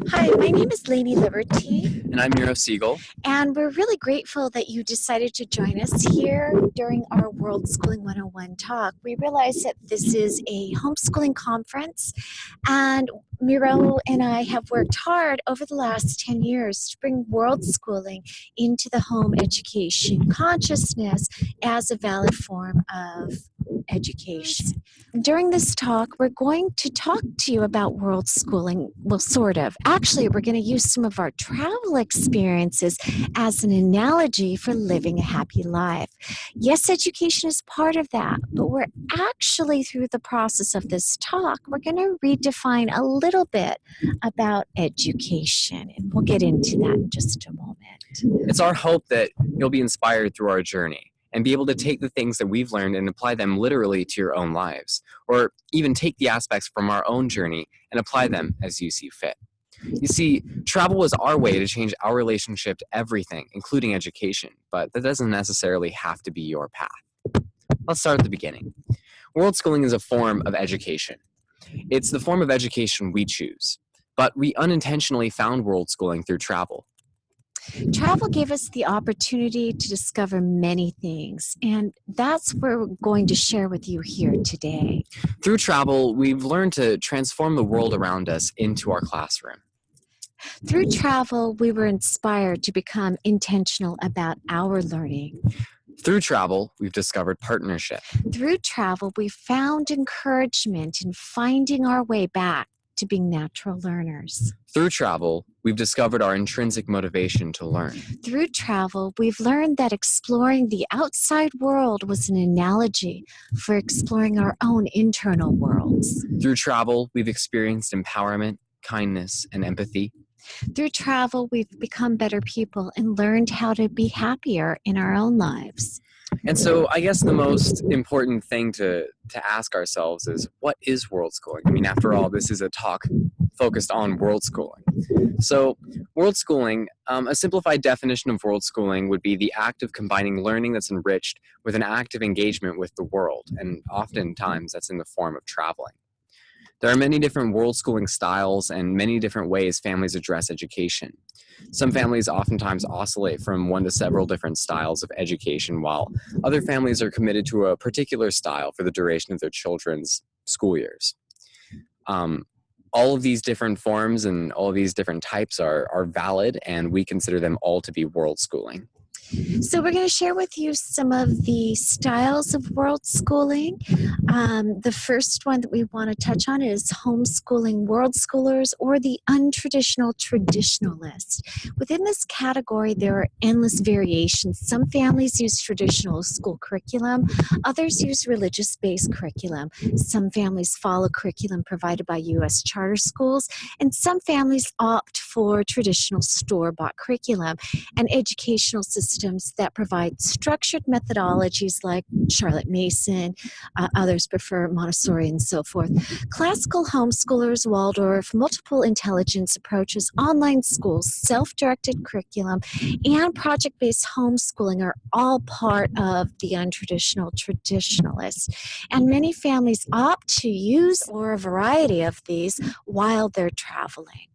Hi, my name is Lainie Liberty, And I'm Miro Siegel. and we're really grateful that you decided to join us here during our World Schooling 101 talk. We realize that this is a homeschooling conference, and Miro and I have worked hard over the last 10 years to bring world schooling into the home education consciousness as a valid form of education. During this talk, we're going to talk to you about world schooling. Well, sort of. Actually, we're going to use some of our travel experiences as an analogy for living a happy life. Yes, education is part of that, but we're actually, through the process of this talk, we're going to redefine a little bit about education, and we'll get into that in just a moment. It's our hope that you'll be inspired through our journey and be able to take the things that we've learned and apply them literally to your own lives, or even take the aspects from our own journey and apply them as you see fit. You see, travel was our way to change our relationship to everything, including education, but that doesn't necessarily have to be your path. Let's start at the beginning. World schooling is a form of education. It's the form of education we choose, but we unintentionally found world schooling through travel. Travel gave us the opportunity to discover many things, and that's what we're going to share with you here today. Through travel, we've learned to transform the world around us into our classroom. Through travel, we were inspired to become intentional about our learning. Through travel, we've discovered partnership. Through travel, we found encouragement in finding our way back to being natural learners. Through travel, we've discovered our intrinsic motivation to learn. Through travel, we've learned that exploring the outside world was an analogy for exploring our own internal worlds. Through travel, we've experienced empowerment, kindness, and empathy. Through travel, we've become better people and learned how to be happier in our own lives. And so I guess the most important thing to ask ourselves is, what is world schooling? I mean, after all, this is a talk focused on world schooling. So world schooling, a simplified definition of world schooling would be the act of combining learning that's enriched with an active engagement with the world. And oftentimes that's in the form of traveling. There are many different world schooling styles and many different ways families address education. Some families oftentimes oscillate from one to several different styles of education, while other families are committed to a particular style for the duration of their children's school years. All of these different forms and all of these different types are valid, and we consider them all to be world schooling. So we're going to share with you some of the styles of world schooling. The first one that we want to touch on is homeschooling world schoolers, or the untraditional traditionalist. Within this category, there are endless variations. Some families use traditional school curriculum. Others use religious-based curriculum. Some families follow curriculum provided by U.S. charter schools, and some families opt for traditional store-bought curriculum and educational systems that provide structured methodologies like Charlotte Mason. Others prefer Montessori and so forth. Classical homeschoolers, Waldorf, multiple intelligence approaches, online schools, self-directed curriculum, and project-based homeschooling are all part of the untraditional traditionalists. And many families opt to use or a variety of these while they're traveling.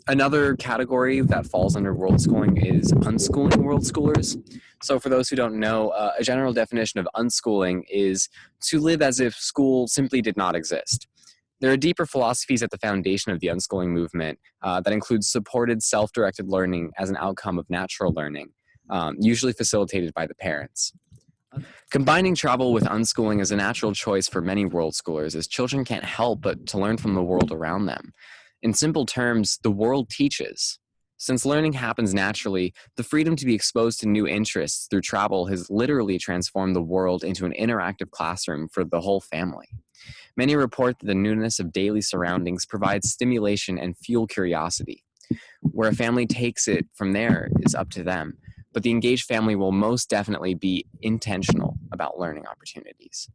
Another category that falls under world schooling is unschooling world schoolers. So for those who don't know, a general definition of unschooling is to live as if school simply did not exist. There are deeper philosophies at the foundation of the unschooling movement that include supported self-directed learning as an outcome of natural learning, usually facilitated by the parents. Combining travel with unschooling is a natural choice for many world schoolers, as children can't help but to learn from the world around them. In simple terms, the world teaches. Since learning happens naturally, the freedom to be exposed to new interests through travel has literally transformed the world into an interactive classroom for the whole family. Many report that the newness of daily surroundings provides stimulation and fuel curiosity. Where a family takes it from there is up to them, but the engaged family will most definitely be intentional about learning opportunities.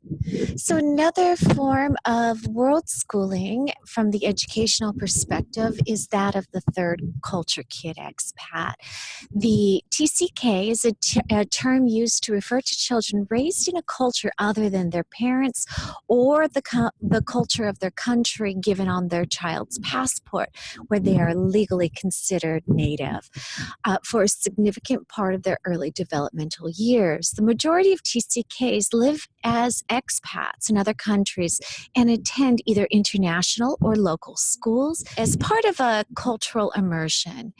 So another form of world schooling from the educational perspective is that of the third culture kid expat. The TCK is a term used to refer to children raised in a culture other than their parents or the culture of their country given on their child's passport, where they are legally considered native for a significant part of their early developmental years. The majority of TCKs live as expats in other countries and attend either international or local schools as part of a cultural immersion.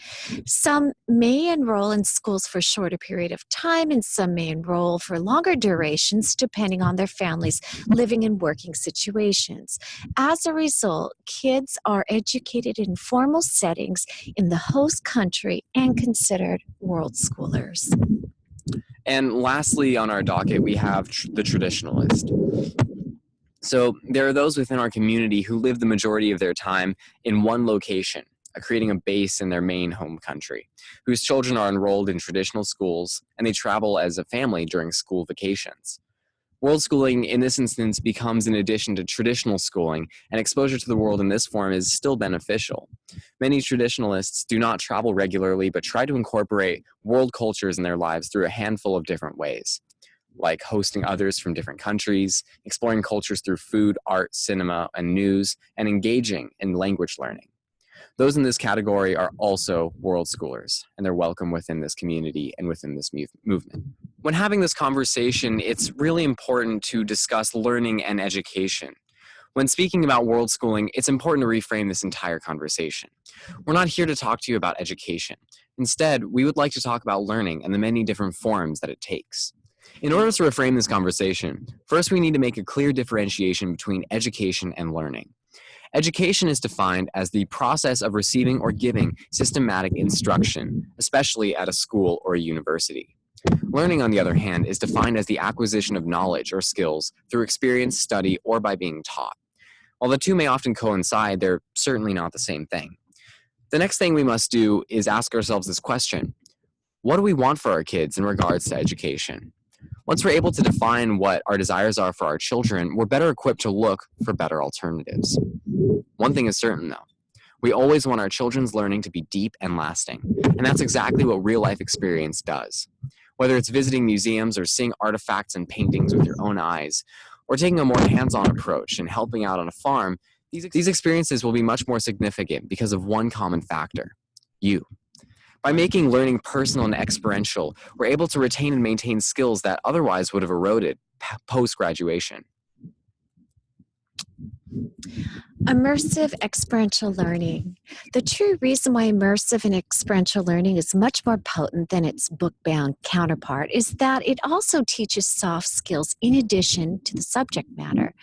Some may enroll in schools for a shorter period of time, and some may enroll for longer durations depending on their families' living and working situations. As a result, kids are educated in formal settings in the host country and considered world schoolers. And lastly on our docket, we have the traditionalist. So there are those within our community who live the majority of their time in one location, creating a base in their main home country, whose children are enrolled in traditional schools, and they travel as a family during school vacations. World schooling, in this instance, becomes an addition to traditional schooling, and exposure to the world in this form is still beneficial. Many traditionalists do not travel regularly, but try to incorporate world cultures in their lives through a handful of different ways, like hosting others from different countries, exploring cultures through food, art, cinema, and news, and engaging in language learning. Those in this category are also world schoolers, and they're welcome within this community and within this movement. When having this conversation, it's really important to discuss learning and education. When speaking about world schooling, it's important to reframe this entire conversation. We're not here to talk to you about education. Instead, we would like to talk about learning and the many different forms that it takes. In order to reframe this conversation, first we need to make a clear differentiation between education and learning. Education is defined as the process of receiving or giving systematic instruction, especially at a school or a university. Learning, on the other hand, is defined as the acquisition of knowledge or skills through experience, study, or by being taught. While the two may often coincide, they're certainly not the same thing. The next thing we must do is ask ourselves this question: what do we want for our kids in regards to education? Once we're able to define what our desires are for our children, we're better equipped to look for better alternatives. One thing is certain, though. We always want our children's learning to be deep and lasting, and that's exactly what real-life experience does. Whether it's visiting museums or seeing artifacts and paintings with your own eyes, or taking a more hands-on approach and helping out on a farm, these experiences will be much more significant because of one common factor: you. By making learning personal and experiential, we're able to retain and maintain skills that otherwise would have eroded post-graduation. Immersive experiential learning. The true reason why immersive and experiential learning is much more potent than its book-bound counterpart is that it also teaches soft skills in addition to the subject matter.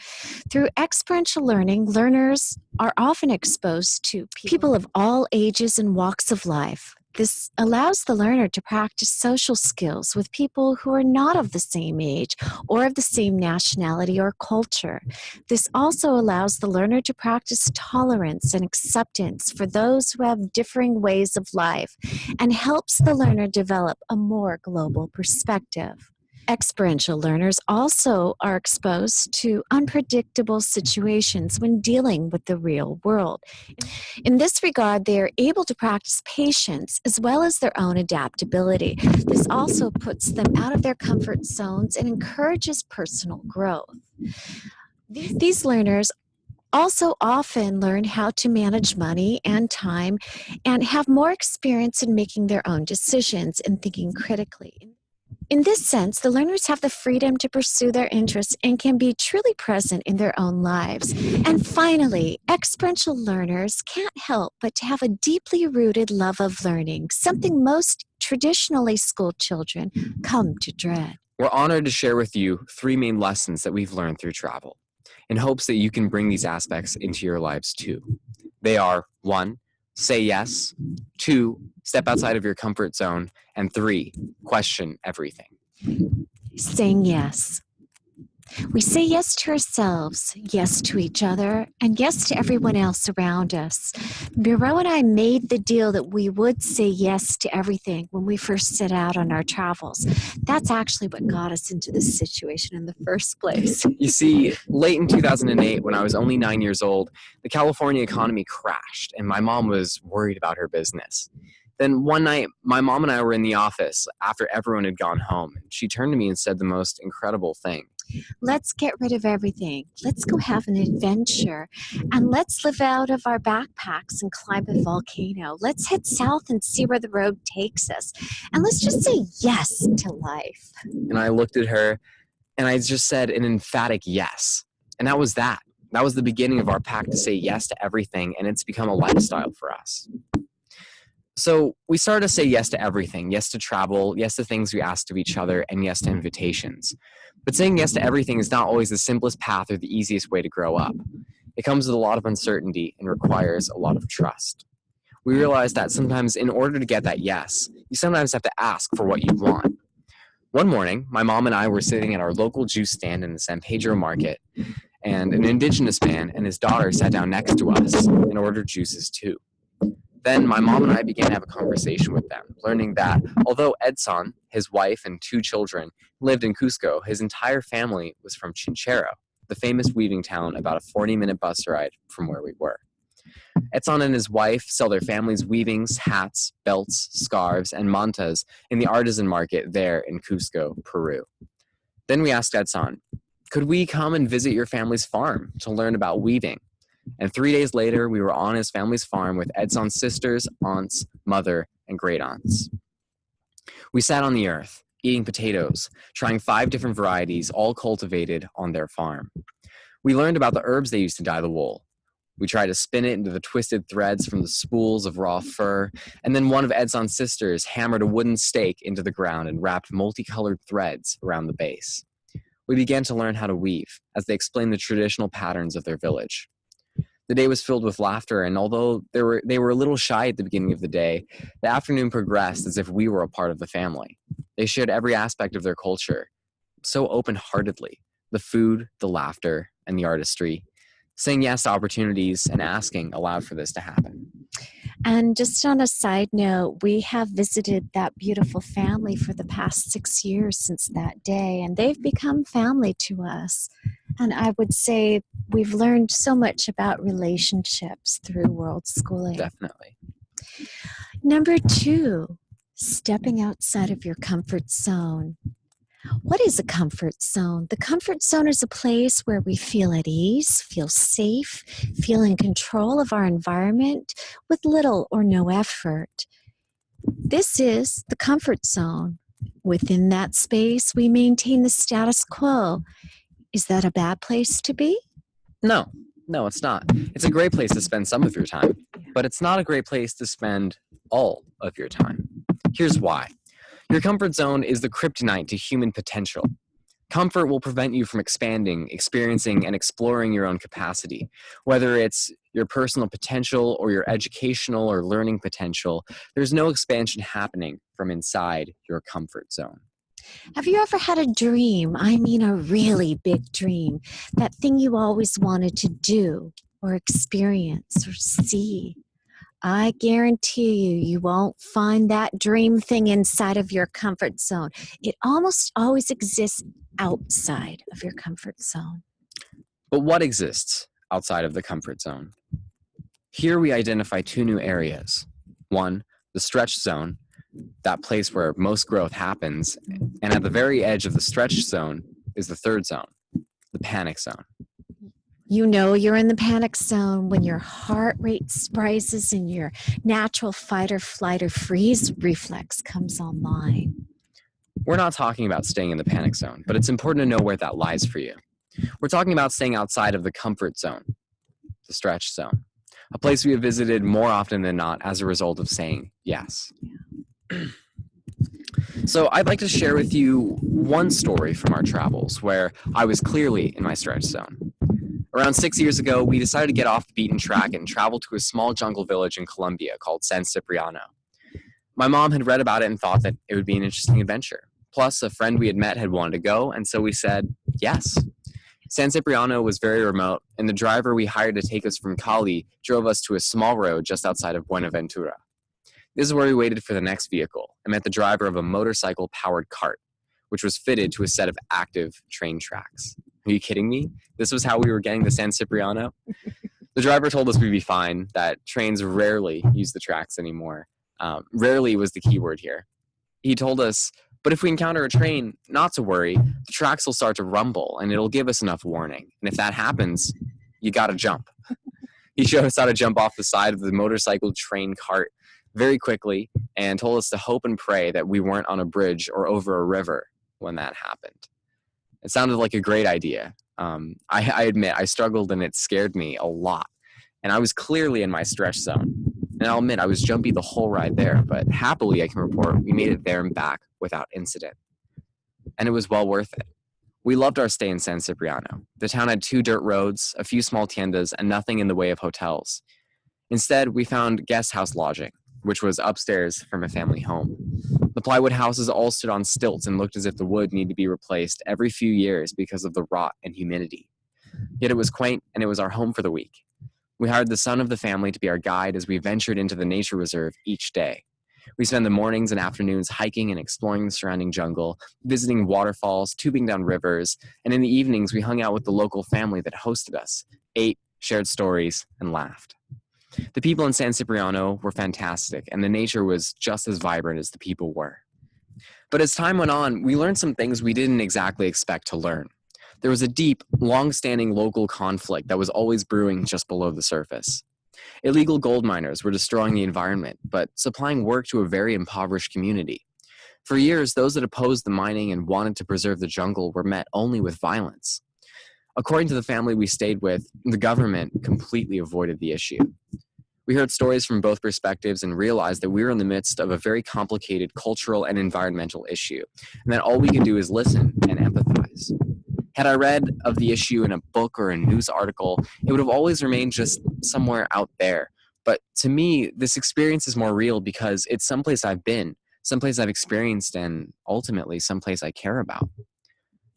Through experiential learning, learners are often exposed to people of all ages and walks of life. This allows the learner to practice social skills with people who are not of the same age or of the same nationality or culture. This also allows the learner to practice tolerance and acceptance for those who have differing ways of life and helps the learner develop a more global perspective. Experiential learners also are exposed to unpredictable situations when dealing with the real world. In this regard, they are able to practice patience as well as their own adaptability. This also puts them out of their comfort zones and encourages personal growth. These learners also often learn how to manage money and time and have more experience in making their own decisions and thinking critically. In this sense, the learners have the freedom to pursue their interests and can be truly present in their own lives. And finally, experiential learners can't help but to have a deeply rooted love of learning, something most traditionally schooled children come to dread. We're honored to share with you 3 main lessons that we've learned through travel, in hopes that you can bring these aspects into your lives too. They are: 1, say yes; 2, step outside of your comfort zone; and 3, question everything. Saying yes. We say yes to ourselves, yes to each other, and yes to everyone else around us. Miro and I made the deal that we would say yes to everything when we first set out on our travels. That's actually what got us into this situation in the first place. You see, late in 2008, when I was only 9 years old, the California economy crashed, and my mom was worried about her business. Then one night, my mom and I were in the office after everyone had gone home, and she turned to me and said the most incredible thing. Let's get rid of everything. Let's go have an adventure. And let's live out of our backpacks and climb a volcano. Let's head south and see where the road takes us. And let's just say yes to life. And I looked at her, and I just said an emphatic yes. And that was that. That was the beginning of our pact to say yes to everything, and it's become a lifestyle for us. So we started to say yes to everything, yes to travel, yes to things we asked of each other, and yes to invitations. But saying yes to everything is not always the simplest path or the easiest way to grow up. It comes with a lot of uncertainty and requires a lot of trust. We realized that sometimes in order to get that yes, you sometimes have to ask for what you want. One morning, my mom and I were sitting at our local juice stand in the San Pedro market, and an indigenous man and his daughter sat down next to us and ordered juices too. Then my mom and I began to have a conversation with them, learning that although Edson, his wife, and 2 children lived in Cusco, his entire family was from Chinchero, the famous weaving town about a 40-minute bus ride from where we were. Edson and his wife sell their family's weavings, hats, belts, scarves, and mantas in the artisan market there in Cusco, Peru. Then we asked Edson, could we come and visit your family's farm to learn about weaving? And 3 days later, we were on his family's farm with Edson's sisters, aunts, mother, and great aunts. We sat on the earth, eating potatoes, trying 5 different varieties, all cultivated on their farm. We learned about the herbs they used to dye the wool. We tried to spin it into the twisted threads from the spools of raw fur, and then one of Edson's sisters hammered a wooden stake into the ground and wrapped multicolored threads around the base. We began to learn how to weave, as they explained the traditional patterns of their village. The day was filled with laughter, and although they were a little shy at the beginning of the day, the afternoon progressed as if we were a part of the family. They shared every aspect of their culture, so open-heartedly, the food, the laughter, and the artistry. Saying yes to opportunities and asking allowed for this to happen. And just on a side note, we have visited that beautiful family for the past 6 years since that day, and they've become family to us. And I would say we've learned so much about relationships through world schooling. Definitely. Number 2, stepping outside of your comfort zone. What is a comfort zone? The comfort zone is a place where we feel at ease, feel safe, feel in control of our environment with little or no effort. This is the comfort zone. Within that space, we maintain the status quo. Is that a bad place to be? No, it's not. It's a great place to spend some of your time, but it's not a great place to spend all of your time. Here's why. Your comfort zone is the kryptonite to human potential. Comfort will prevent you from expanding, experiencing, and exploring your own capacity. Whether it's your personal potential or your educational or learning potential, there's no expansion happening from inside your comfort zone. Have you ever had a dream? I mean, a really big dream. That thing you always wanted to do or experience or see. I guarantee you won't find that dream thing inside of your comfort zone. It almost always exists outside of your comfort zone. But what exists outside of the comfort zone? Here we identify 2 new areas. 1, the stretch zone, that place where most growth happens, and at the very edge of the stretch zone is the 3rd zone, the panic zone. You know you're in the panic zone when your heart rate rises and your natural fight or flight or freeze reflex comes online. We're not talking about staying in the panic zone, but it's important to know where that lies for you. We're talking about staying outside of the comfort zone, the stretch zone, a place we have visited more often than not as a result of saying yes. So I'd like to share with you one story from our travels where I was clearly in my stretch zone. Around 6 years ago, we decided to get off the beaten track and travel to a small jungle village in Colombia called San Cipriano. My mom had read about it and thought that it would be an interesting adventure. Plus, a friend we had met had wanted to go, and so we said, yes. San Cipriano was very remote, and the driver we hired to take us from Cali drove us to a small road just outside of Buenaventura. This is where we waited for the next vehicle and met the driver of a motorcycle-powered cart, which was fitted to a set of active train tracks. Are you kidding me? This was how we were getting to San Cipriano? The driver told us we'd be fine, that trains rarely use the tracks anymore. Rarely was the key word here. He told us, but if we encounter a train, not to worry, the tracks will start to rumble and it'll give us enough warning. And if that happens, you gotta jump. He showed us how to jump off the side of the motorcycle train cart very quickly and told us to hope and pray that we weren't on a bridge or over a river when that happened. It sounded like a great idea. I admit I struggled and it scared me a lot. And I was clearly in my stretch zone. And I'll admit I was jumpy the whole ride there, but happily I can report we made it there and back without incident. And it was well worth it. We loved our stay in San Cipriano. The town had 2 dirt roads, a few small tiendas, and nothing in the way of hotels. Instead, we found guest house lodging, which was upstairs from a family home. The plywood houses all stood on stilts and looked as if the wood needed to be replaced every few years because of the rot and humidity. Yet it was quaint, and it was our home for the week. We hired the son of the family to be our guide as we ventured into the nature reserve each day. We spent the mornings and afternoons hiking and exploring the surrounding jungle, visiting waterfalls, tubing down rivers, and in the evenings we hung out with the local family that hosted us, ate, shared stories, and laughed. The people in San Cipriano were fantastic, and the nature was just as vibrant as the people were. But as time went on, we learned some things we didn't exactly expect to learn. There was a deep, long-standing local conflict that was always brewing just below the surface. Illegal gold miners were destroying the environment, but supplying work to a very impoverished community. For years, those that opposed the mining and wanted to preserve the jungle were met only with violence. According to the family we stayed with, the government completely avoided the issue. We heard stories from both perspectives and realized that we were in the midst of a very complicated cultural and environmental issue, and that all we could do is listen and empathize. Had I read of the issue in a book or a news article, it would have always remained just somewhere out there. But to me, this experience is more real because it's someplace I've been, someplace I've experienced, and ultimately someplace I care about.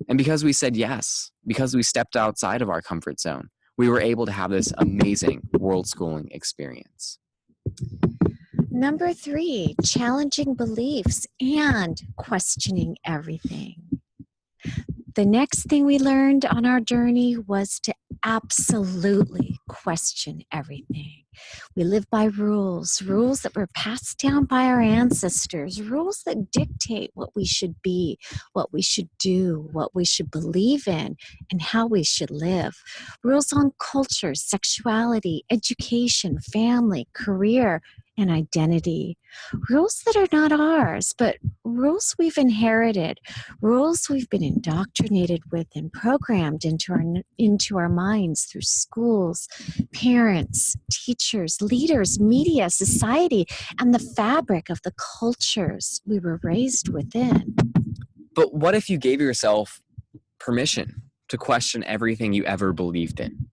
And because we said yes, because we stepped outside of our comfort zone, we were able to have this amazing world schooling experience. Number 3, challenging beliefs and questioning everything. The next thing we learned on our journey was to absolutely question everything. We live by rules that were passed down by our ancestors, rules that dictate what we should be, what we should do, what we should believe in, and how we should live. Rules on culture, sexuality, education, family, career, and identity. Rules that are not ours, but rules we've inherited, rules we've been indoctrinated with and programmed into our minds through schools, parents, teachers, leaders, media, society, and the fabric of the cultures we were raised within. But what if you gave yourself permission to question everything you ever believed in?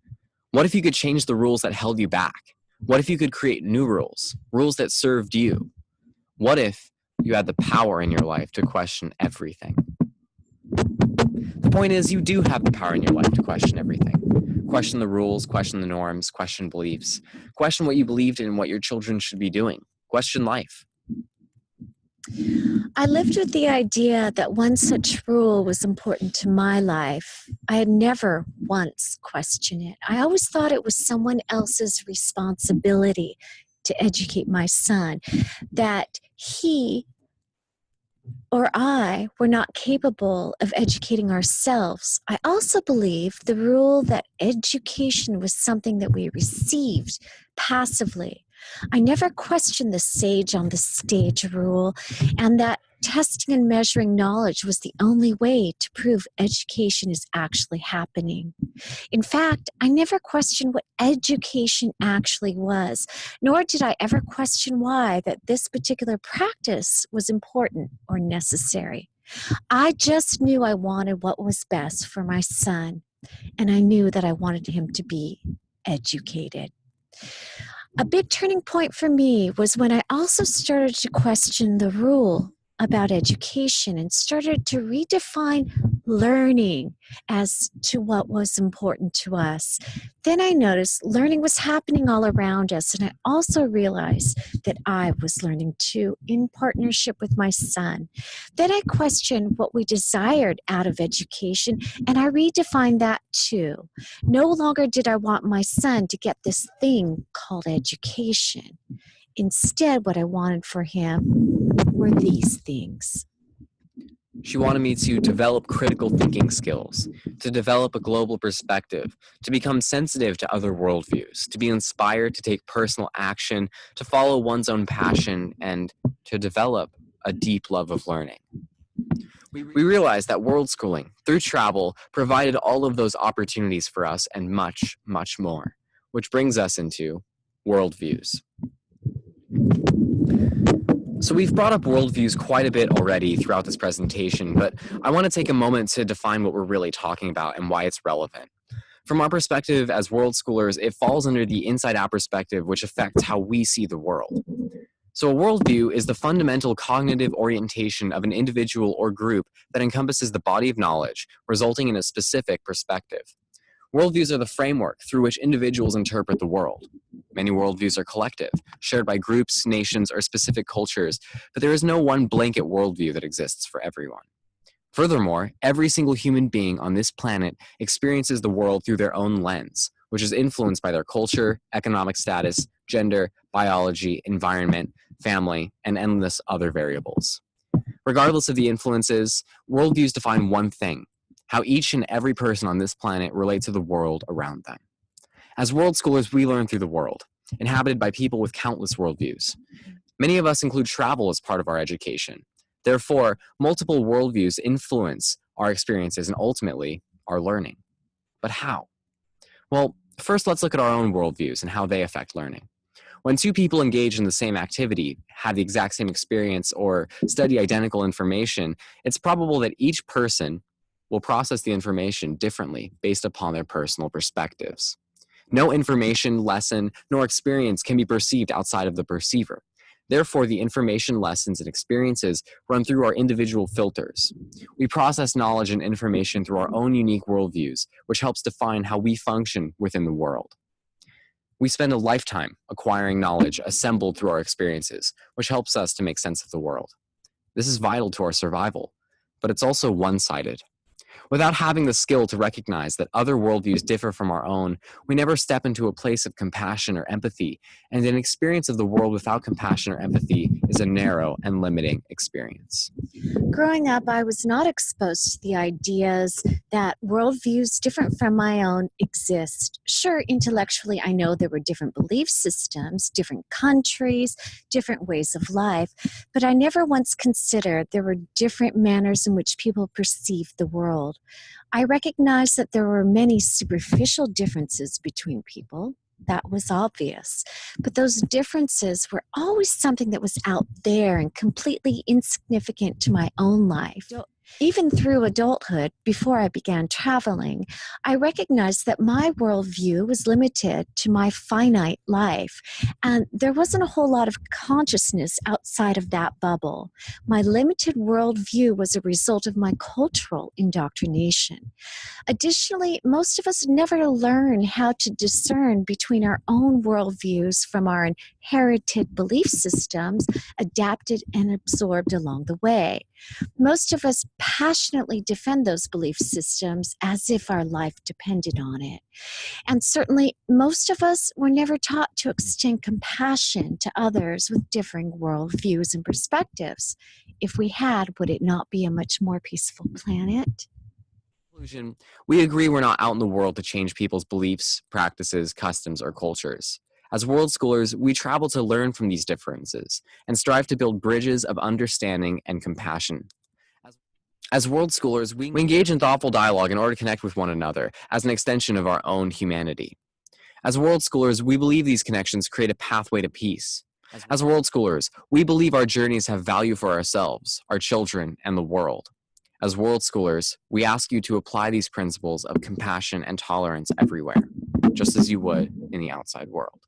What if you could change the rules that held you back? What if you could create new rules, rules that served you? What if you had the power in your life to question everything? The point is, you do have the power in your life to question everything. Question the rules, question the norms, question beliefs, question what you believed in and what your children should be doing. Question life. I lived with the idea that one such rule was important to my life. I had never once questioned it. I always thought it was someone else's responsibility to educate my son, that he or I were not capable of educating ourselves. I also believed the rule that education was something that we received passively. I never questioned the sage on the stage rule, and that testing and measuring knowledge was the only way to prove education is actually happening. In fact, I never questioned what education actually was, nor did I ever question why that this particular practice was important or necessary. I just knew I wanted what was best for my son, and I knew that I wanted him to be educated. A big turning point for me was when I also started to question the rule about education and started to redefine learning as to what was important to us. Then I noticed learning was happening all around us, and I also realized that I was learning too in partnership with my son. Then I questioned what we desired out of education, and I redefined that too. No longer did I want my son to get this thing called education. Instead, what I wanted for him were these things. She wanted me to develop critical thinking skills, to develop a global perspective, to become sensitive to other worldviews, to be inspired to take personal action, to follow one's own passion, and to develop a deep love of learning. We realized that world schooling, through travel, provided all of those opportunities for us and much, much more, which brings us into worldviews. So we've brought up worldviews quite a bit already throughout this presentation, but I want to take a moment to define what we're really talking about and why it's relevant. From our perspective as world schoolers, it falls under the inside-out perspective, which affects how we see the world. So a worldview is the fundamental cognitive orientation of an individual or group that encompasses the body of knowledge, resulting in a specific perspective. Worldviews are the framework through which individuals interpret the world. Many worldviews are collective, shared by groups, nations, or specific cultures, but there is no one blanket worldview that exists for everyone. Furthermore, every single human being on this planet experiences the world through their own lens, which is influenced by their culture, economic status, gender, biology, environment, family, and endless other variables. Regardless of the influences, worldviews define one thing: how each and every person on this planet relates to the world around them. As world schoolers, we learn through the world, inhabited by people with countless worldviews. Many of us include travel as part of our education. Therefore, multiple worldviews influence our experiences and ultimately our learning. But how? Well, first let's look at our own worldviews and how they affect learning. When two people engage in the same activity, have the exact same experience, or study identical information, it's probable that each person will process the information differently based upon their personal perspectives. No information, lesson, nor experience can be perceived outside of the perceiver. Therefore, the information, lessons, and experiences run through our individual filters. We process knowledge and information through our own unique worldviews, which helps define how we function within the world. We spend a lifetime acquiring knowledge assembled through our experiences, which helps us to make sense of the world. This is vital to our survival, but it's also one-sided. Without having the skill to recognize that other worldviews differ from our own, we never step into a place of compassion or empathy, and an experience of the world without compassion or empathy is a narrow and limiting experience. Growing up, I was not exposed to the ideas that worldviews different from my own exist. Sure, intellectually, I know there were different belief systems, different countries, different ways of life, but I never once considered there were different manners in which people perceive the world. I recognized that there were many superficial differences between people. That was obvious. But those differences were always something that was out there and completely insignificant to my own life. Even through adulthood, before I began traveling, I recognized that my worldview was limited to my finite life, and there wasn't a whole lot of consciousness outside of that bubble. My limited worldview was a result of my cultural indoctrination. Additionally, most of us never learn how to discern between our own worldviews from our inherited belief systems, adapted and absorbed along the way. Most of us passionately defend those belief systems as if our life depended on it. And certainly, most of us were never taught to extend compassion to others with differing worldviews and perspectives. If we had, would it not be a much more peaceful planet? Conclusion, we agree we're not out in the world to change people's beliefs, practices, customs, or cultures. As world schoolers, we travel to learn from these differences and strive to build bridges of understanding and compassion. As world schoolers, we engage in thoughtful dialogue in order to connect with one another as an extension of our own humanity. As world schoolers, we believe these connections create a pathway to peace. As world schoolers, we believe our journeys have value for ourselves, our children, and the world. As world schoolers, we ask you to apply these principles of compassion and tolerance everywhere, just as you would in the outside world.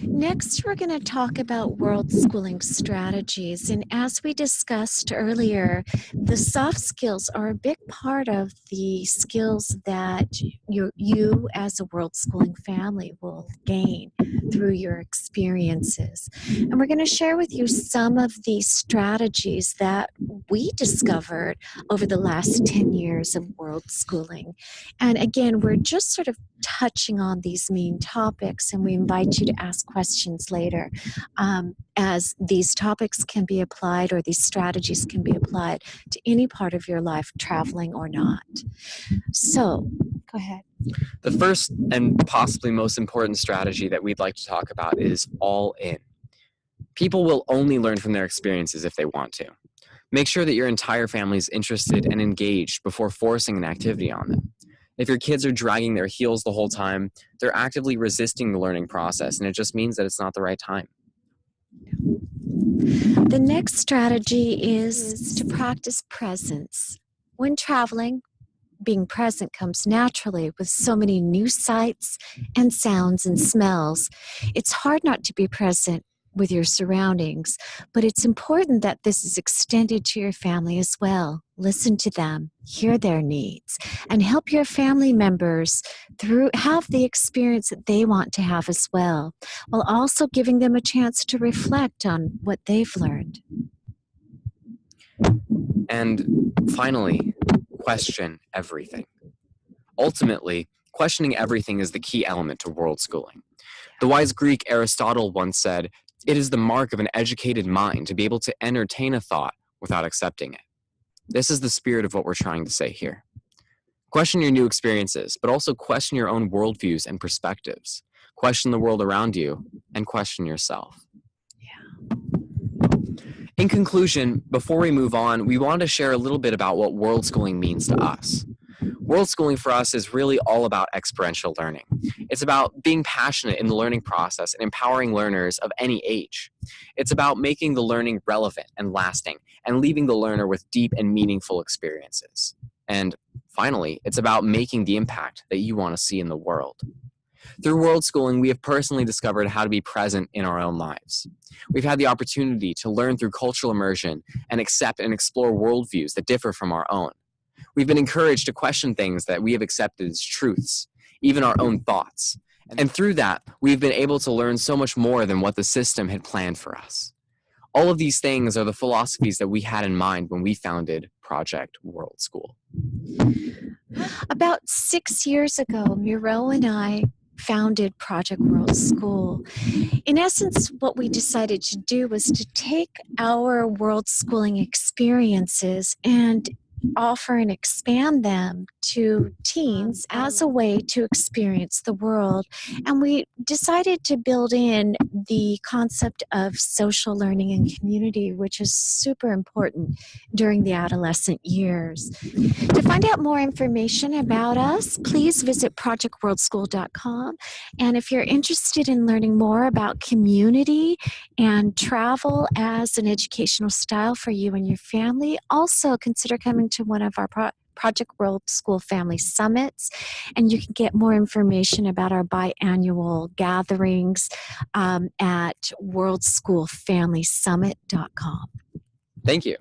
Next, we're going to talk about world schooling strategies. And as we discussed earlier, the soft skills are a big part of the skills that you as a world schooling family will gain through your experiences. And we're going to share with you some of the strategies that we discovered over the last 10 years of world schooling. And again, we're just sort of touching on these main topics, and we invite you to ask questions later, as these topics can be applied, or these strategies can be applied to any part of your life, traveling or not. So, go ahead. The first and possibly most important strategy that we'd like to talk about is all in. People will only learn from their experiences if they want to. Make sure that your entire family is interested and engaged before forcing an activity on them. If your kids are dragging their heels the whole time, they're actively resisting the learning process, and it just means that it's not the right time. The next strategy is to practice presence. When traveling, being present comes naturally with so many new sights and sounds and smells. It's hard not to be present with your surroundings, but it's important that this is extended to your family as well. Listen to them, hear their needs, and help your family members have the experience that they want to have as well, while also giving them a chance to reflect on what they've learned. And finally, question everything. Ultimately, questioning everything is the key element to world schooling. The wise Greek Aristotle once said, "It is the mark of an educated mind to be able to entertain a thought without accepting it." This is the spirit of what we're trying to say here. Question your new experiences, but also question your own worldviews and perspectives. Question the world around you, and question yourself. In conclusion, before we move on, we want to share a little bit about what world schooling means to us. World schooling for us is really all about experiential learning. It's about being passionate in the learning process and empowering learners of any age. It's about making the learning relevant and lasting and leaving the learner with deep and meaningful experiences. And finally, it's about making the impact that you want to see in the world. Through world schooling, we have personally discovered how to be present in our own lives. We've had the opportunity to learn through cultural immersion and accept and explore worldviews that differ from our own. We've been encouraged to question things that we have accepted as truths, even our own thoughts. And through that, we've been able to learn so much more than what the system had planned for us. All of these things are the philosophies that we had in mind when we founded Project World School. About 6 years ago, Miro and I founded Project World School. In essence, what we decided to do was to take our world schooling experiences and offer and expand them to teens as a way to experience the world. And we decided to build in the concept of social learning and community, which is super important during the adolescent years. To find out more information about us, please visit projectworldschool.com. And if you're interested in learning more about community and travel as an educational style for you and your family, also consider coming to one of our Project World School Family Summits, and you can get more information about our biannual gatherings at worldschoolfamilysummit.com. Thank you.